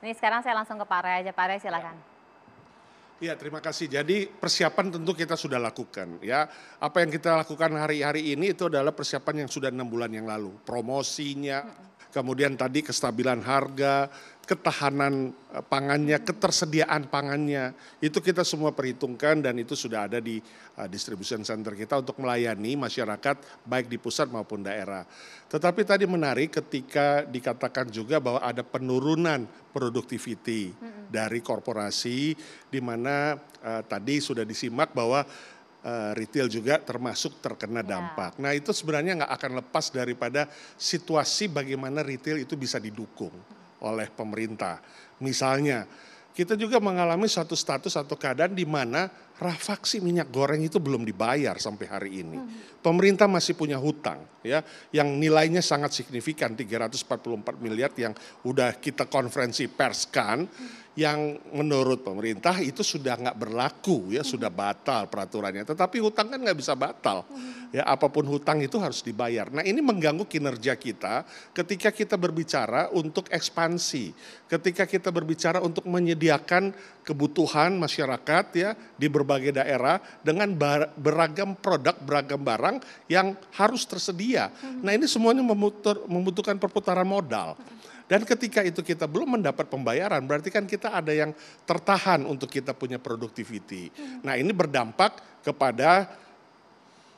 Ini sekarang saya langsung ke Pak Ray aja. Pak Ray silakan. Ya, terima kasih. Jadi persiapan tentu kita sudah lakukan ya. Apa yang kita lakukan hari-hari ini itu adalah persiapan yang sudah 6 bulan yang lalu. Promosinya, kemudian tadi kestabilan harga, ketahanan pangannya, ketersediaan pangannya. Itu kita semua perhitungkan dan itu sudah ada di distribution center kita untuk melayani masyarakat baik di pusat maupun daerah. Tetapi tadi menarik ketika dikatakan juga bahwa ada penurunan productivity dari korporasi di mana tadi sudah disimak bahwa retail juga termasuk terkena dampak. Nah itu sebenarnya nggak akan lepas daripada situasi bagaimana retail itu bisa didukung oleh pemerintah. Misalnya kita juga mengalami satu status atau keadaan di mana rafaksi minyak goreng itu belum dibayar sampai hari ini. Pemerintah masih punya hutang ya yang nilainya sangat signifikan 344 miliar yang udah kita konferensi perskan yang menurut pemerintah itu sudah nggak berlaku ya sudah batal peraturannya. Tetapi hutang kan nggak bisa batal ya apapun hutang itu harus dibayar. Nah ini mengganggu kinerja kita ketika kita berbicara untuk ekspansi, ketika kita berbicara untuk menyediakan kebutuhan masyarakat ya di berbagai daerah dengan beragam produk, beragam barang yang harus tersedia. Nah ini semuanya membutuhkan perputaran modal. Dan ketika itu kita belum mendapat pembayaran, berarti kan kita ada yang tertahan untuk kita punya productivity. Nah ini berdampak kepada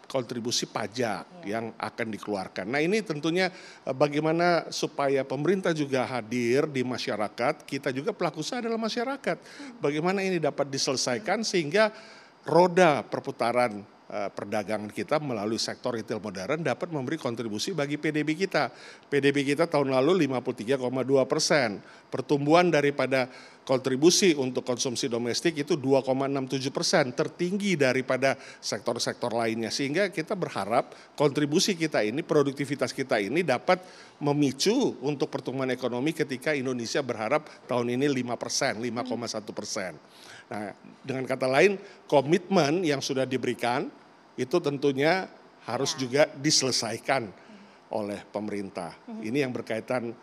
kontribusi pajak yang akan dikeluarkan. Nah ini tentunya bagaimana supaya pemerintah juga hadir di masyarakat, kita juga pelaku usaha adalah masyarakat. Bagaimana ini dapat diselesaikan sehingga roda perputaran perdagangan kita melalui sektor retail modern dapat memberi kontribusi bagi PDB kita. PDB kita tahun lalu 53,2%. Pertumbuhan daripada kontribusi untuk konsumsi domestik itu 2,67%, tertinggi daripada sektor-sektor lainnya. Sehingga kita berharap kontribusi kita ini, produktivitas kita ini dapat memicu untuk pertumbuhan ekonomi ketika Indonesia berharap tahun ini 5%, 5,1%. Nah, dengan kata lain, komitmen yang sudah diberikan itu tentunya harus juga diselesaikan oleh pemerintah. Ini yang berkaitan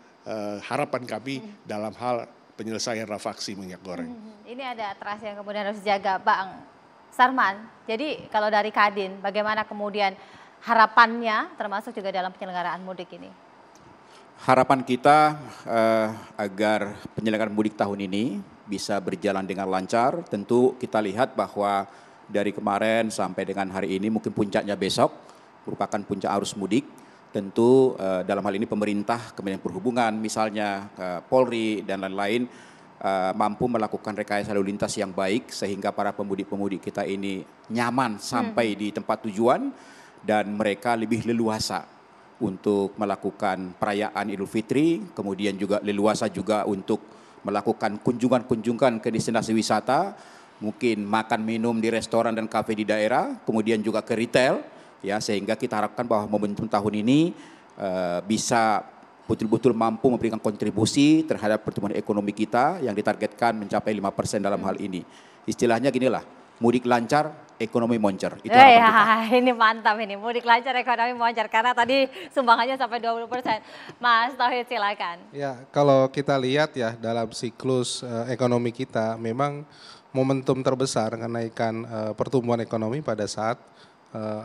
harapan kami dalam hal penyelesaian rafaksi minyak goreng. Ini ada trust yang kemudian harus dijaga, Bang Sarman. Jadi kalau dari Kadin, bagaimana kemudian harapannya termasuk juga dalam penyelenggaraan mudik ini? Harapan kita agar penyelenggaraan mudik tahun ini bisa berjalan dengan lancar. Tentu kita lihat bahwa dari kemarin sampai dengan hari ini mungkin puncaknya besok merupakan puncak arus mudik. Tentu dalam hal ini pemerintah, Kementerian Perhubungan misalnya, Polri dan lain-lain mampu melakukan rekayasa lalu lintas yang baik sehingga para pemudik-pemudik kita ini nyaman sampai di tempat tujuan dan mereka lebih leluasa untuk melakukan perayaan Idul Fitri, kemudian juga leluasa juga untuk melakukan kunjungan-kunjungan ke destinasi wisata, mungkin makan minum di restoran dan kafe di daerah, kemudian juga ke retail, ya sehingga kita harapkan bahwa momentum tahun ini bisa betul-betul mampu memberikan kontribusi terhadap pertumbuhan ekonomi kita yang ditargetkan mencapai 5% dalam hal ini. Istilahnya ginilah, mudik lancar, ekonomi moncer. Itu harapan kita. Ini mantap ini, mudik lancar ekonomi moncer karena tadi sumbangannya sampai 20%. Mas Tauhid silakan. Ya, kalau kita lihat ya dalam siklus ekonomi kita memang momentum terbesar kenaikan pertumbuhan ekonomi pada saat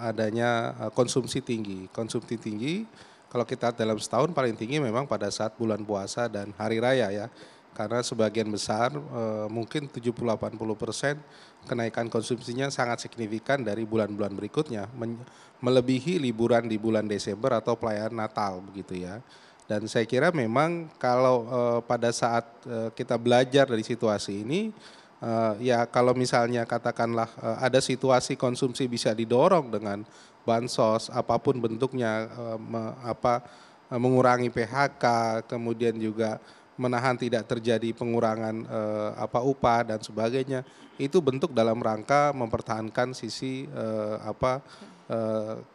adanya konsumsi tinggi. Konsumsi tinggi kalau kita dalam setahun paling tinggi memang pada saat bulan puasa dan hari raya ya. Karena sebagian besar mungkin 70-80% kenaikan konsumsinya sangat signifikan dari bulan-bulan berikutnya, melebihi liburan di bulan Desember atau perayaan Natal begitu ya. Dan saya kira memang kalau pada saat kita belajar dari situasi ini, ya kalau misalnya katakanlah ada situasi konsumsi bisa didorong dengan bansos apapun bentuknya, mengurangi PHK, kemudian juga menahan tidak terjadi pengurangan upah dan sebagainya, itu bentuk dalam rangka mempertahankan sisi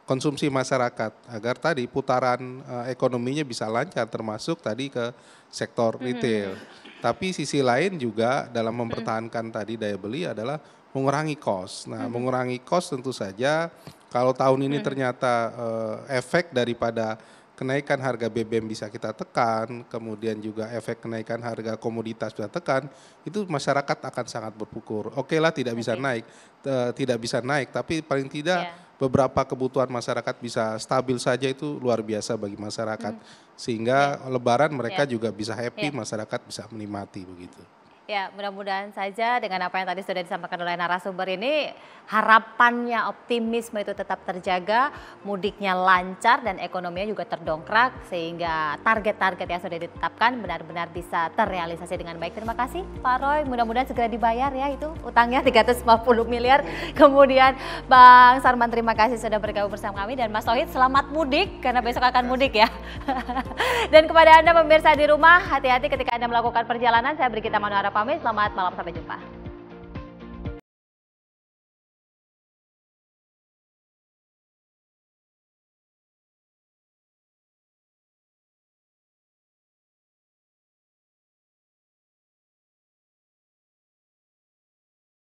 konsumsi masyarakat agar tadi putaran ekonominya bisa lancar termasuk tadi ke sektor retail. Tapi sisi lain juga dalam mempertahankan tadi daya beli adalah mengurangi kos. Nah, mengurangi kos tentu saja kalau tahun ini ternyata efek daripada kenaikan harga BBM bisa kita tekan, kemudian juga efek kenaikan harga komoditas bisa tekan, itu masyarakat akan sangat berpikir, oke lah tidak bisa naik, tapi paling tidak beberapa kebutuhan masyarakat bisa stabil saja, itu luar biasa bagi masyarakat. Sehingga Lebaran mereka juga bisa happy, masyarakat bisa menikmati begitu. Ya, mudah-mudahan saja dengan apa yang tadi sudah disampaikan oleh narasumber ini, harapannya optimisme itu tetap terjaga, mudiknya lancar dan ekonominya juga terdongkrak sehingga target-target yang sudah ditetapkan benar-benar bisa terrealisasi dengan baik. Terima kasih Pak Roy, mudah-mudahan segera dibayar ya itu utangnya 350 miliar. Kemudian Bang Sarman, terima kasih sudah bergabung bersama kami, dan Mas Tauhid selamat mudik karena besok akan mudik ya. Dan kepada Anda pemirsa di rumah, hati-hati ketika Anda melakukan perjalanan. Saya Brigita Manuara pamit, selamat malam, sampai jumpa.